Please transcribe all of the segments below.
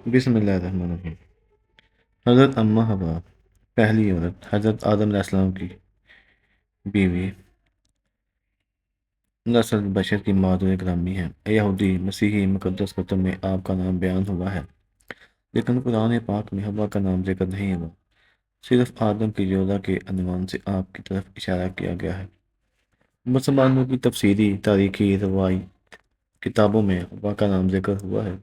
بسم اللہ الرحمن الرحیم۔ حضرت اماں حوا پہلی عورت حضرت آدم علیہ السلام کی بیوی نسل بشر کی معذور گرامی ہے۔ یہودی مسیحی مقدس کتب میں آپ کا نام بیان ہوا ہے، لیکن قرآن پاک میں حوا کا نام ذکر نہیں ہوا، صرف آدم کی جوڑا کے عنوان سے آپ کی طرف اشارہ کیا گیا ہے۔ مسلمانوں کی تفسیری تاریخی روای کتابوں میں حوا کا نام ذکر ہوا ہے۔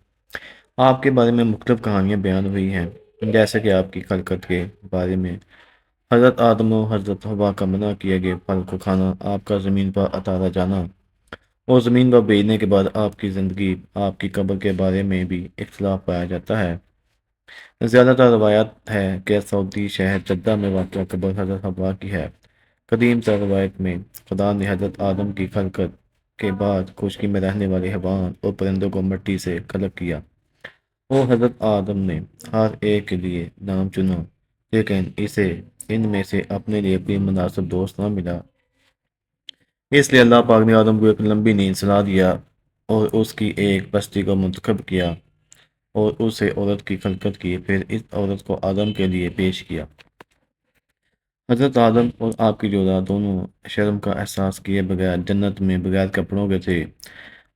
آپ کے بارے میں مختلف کہانیاں بیان ہوئی ہیں، جیسے کہ آپ کی خلقت کے بارے میں حضرت آدم و حضرت حوا کا منع کیے گئے پھل کو کھانا، آپ کا زمین پر اتارا جانا اور زمین پر بھیجنے کے بعد آپ کی زندگی، آپ کی قبر کے بارے میں بھی اختلاف پایا جاتا ہے۔ زیادہ تر روایات ہے کہ سعودی شہر جدہ میں واقع قبر حضرت حوا کی ہے۔ قدیم تر روایت میں خدا نے حضرت آدم کی خلقت کے بعد خشکی میں رہنے والے حیوان اور پرندوں کو مٹی سے خلق کیا اور حضرت آدم نے ہر ایک کے لیے نام چنا، لیکن اسے ان میں سے اپنے لیے کوئی مناسب دوست نہ ملا۔ اس لیے اللہ پاک نے آدم کو ایک لمبی نیند سلا دیا اور اس کی ایک بستی کو منتخب کیا اور اسے عورت کی خلقت کی، پھر اس عورت کو آدم کے لیے پیش کیا۔ حضرت آدم اور آپ کی جوڑا دونوں شرم کا احساس کیے بغیر جنت میں بغیر کپڑوں کے تھے۔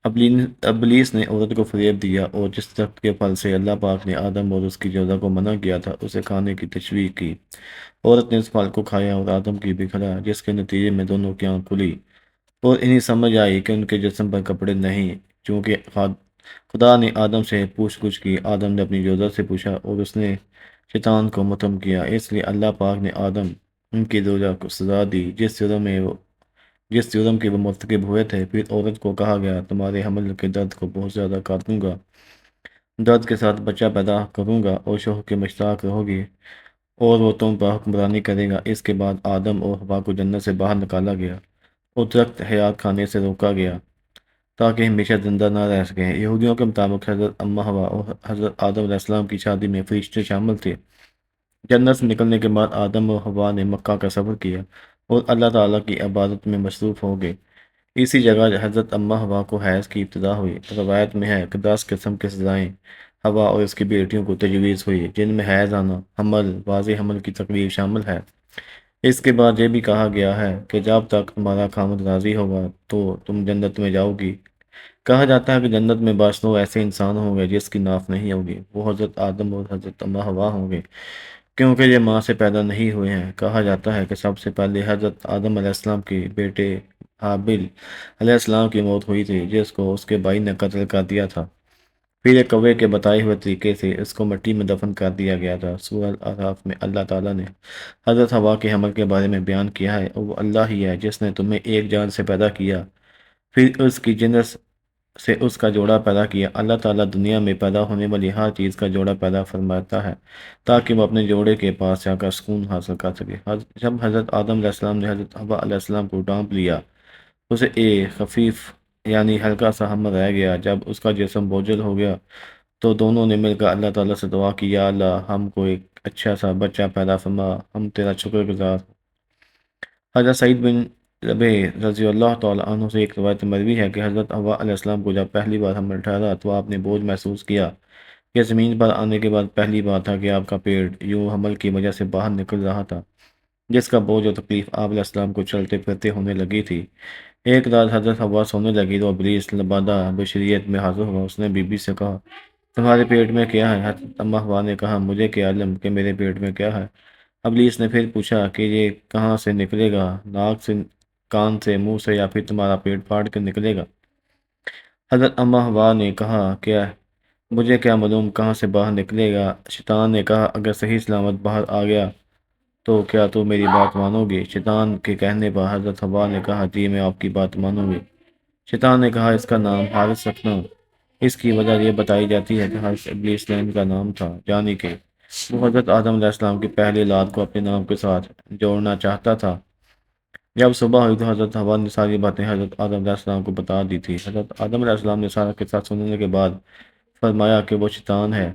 ابلیس نے عورت کو فریب دیا اور جس درخت کے پھل سے اللہ پاک نے آدم اور اس کی جوڑا کو منع کیا تھا اسے کھانے کی تشویق کی۔ عورت نے اس پھل کو کھایا اور آدم کی بھی کھایا، جس کے نتیجے میں دونوں کی آنکھ کھلی اور انہیں سمجھ آئی کہ ان کے جسم پر کپڑے نہیں۔ چونکہ خدا نے آدم سے پوچھ گچھ کی، آدم نے اپنی جوڑا سے پوچھا اور اس نے شیطان کو متهم کیا۔ اس لیے اللہ پاک نے آدم ان کی جوڑا کو سزا دی جس جرم کے وہ مرتکب ہوئے تھے۔ پھر عورت کو کہا گیا، تمہارے حمل کے درد کو بہت زیادہ کاٹوں گا، درد کے ساتھ بچہ پیدا کروں گا اور شوہر کے مشتاق رہو گی اور وہ تم پر حکمرانی کرے گا۔ اس کے بعد آدم اور حوا کو جنت سے باہر نکالا گیا اور درخت حیات کھانے سے روکا گیا تاکہ ہمیشہ زندہ نہ رہ سکیں۔ یہودیوں کے مطابق حضرت اماں حوا اور حضرت آدم علیہ السلام کی شادی میں فرشتے شامل تھے۔ جنت سے نکلنے کے بعد آدم اور حوا نے مکہ کا سفر کیا اور اللہ تعالیٰ کی عبادت میں مصروف ہو گئے۔ اسی جگہ حضرت اماں حوا کو حیض کی ابتدا ہوئی۔ روایت میں ہے کہ 10 قسم کے سزائیں حوا اور اس کی بیٹیوں کو تجویز ہوئی، جن میں حیض آنا، حمل، واضح حمل کی تکلیف شامل ہے۔ اس کے بعد یہ بھی کہا گیا ہے کہ جب تک تمہارا خامد راضی ہوگا تو تم جنت میں جاؤ گی۔ کہا جاتا ہے کہ جنت میں بعض ایسے انسان ہوں گے جس کی ناف نہیں ہوگی، وہ حضرت آدم اور حضرت اماں حوا ہوں گے، کیونکہ یہ ماں سے پیدا نہیں ہوئے ہیں۔ کہا جاتا ہے کہ سب سے پہلے حضرت آدم علیہ السلام کے بیٹے حابل علیہ السلام کی موت ہوئی تھی، جس کو اس کے بھائی نے قتل کر دیا تھا۔ پھر ایک کوے کے بتائے ہوئے طریقے سے اس کو مٹی میں دفن کر دیا گیا تھا۔ سورہ الاعراف میں اللہ تعالیٰ نے حضرت حوا کے حمل کے بارے میں بیان کیا ہے، اور وہ اللہ ہی ہے جس نے تمہیں ایک جان سے پیدا کیا، پھر اس کی جنس سے اس کا جوڑا پیدا کیا۔ اللہ تعالیٰ دنیا میں پیدا ہونے والی ہر چیز کا جوڑا پیدا فرماتا ہے تاکہ وہ اپنے جوڑے کے پاس جا کر سکون حاصل کر سکے۔ جب حضرت آدم علیہ السلام نے حضرت حوا علیہ السلام کو ڈانپ لیا، اسے ایک خفیف یعنی ہلکا سا حمل رہ گیا۔ جب اس کا جسم بوجھل ہو گیا تو دونوں نے مل کر اللہ تعالیٰ سے دعا کی، یا اللہ ہم کو ایک اچھا سا بچہ پیدا فرما، ہم تیرا شکر گزار۔ حضرت سعید بن ربیع رضی اللہ تعالیٰ عنہ سے ایک روایت مروی ہے کہ حضرت حوا علیہ السلام کو جب پہلی بار حمل ٹھہرا تو آپ نے بوجھ محسوس کیا۔ یہ زمین پر آنے کے بعد پہلی بار تھا کہ آپ کا پیٹ یوں حمل کی وجہ سے باہر نکل رہا تھا، جس کا بوجھ اور تکلیف آپ علیہ السلام کو چلتے پھرتے ہونے لگی تھی۔ ایک رات حضرت حوا سونے لگی تو ابلیس لبادہ بشریت میں حاضر ہوا۔ اس نے بی بی سے کہا، تمہارے پیٹ میں کیا ہے؟ حضرت اماں حوا نے کہا، مجھے کیا علم کہ میرے پیٹ میں کیا ہے۔ ابلیس نے پھر پوچھا کہ یہ کہاں سے نکلے گا، ناک سے، کان سے، منہ سے، یا پھر تمہارا پیٹ پھاڑ کر نکلے گا؟ حضرت اماں حوا نے کہا، مجھے کیا معلوم کہاں سے باہر نکلے گا۔ شیطان نے کہا، اگر صحیح سلامت باہر آ گیا تو کیا تو میری بات مانو گی؟ شیطان کے کہنے پر حضرت حوا نے کہا، جی میں آپ کی بات مانوں گی۔ شیطان نے کہا، اس کا نام حارث رکھنا۔ اس کی وجہ یہ بتائی جاتی ہے کہ حارث ابلیس لعین کا نام تھا، یعنی کہ وہ حضرت آدم علیہ السلام کی پہلی اولاد کو اپنے نام کے ساتھ جوڑنا چاہتا تھا۔ جب صبح ہوئی تو حضرت حوا نے ساری باتیں حضرت آدم علیہ السلام کو بتا دی تھی۔ حضرت آدم علیہ السلام نے سارا قصہ سننے کے بعد فرمایا کہ وہ شیطان ہے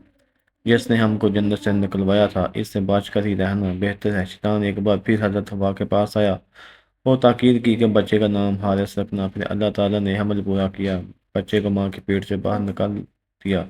جس نے ہم کو جنت سے نکلوایا تھا، اس سے بچ کر ہی رہنا بہتر ہے۔ شیطان ایک بار پھر حضرت حوا کے پاس آیا اور تاکید کی کہ بچے کا نام حارث رکھنا۔ پھر اللہ تعالیٰ نے حمل پورا کیا، بچے کو ماں کے پیٹ سے باہر نکال دیا۔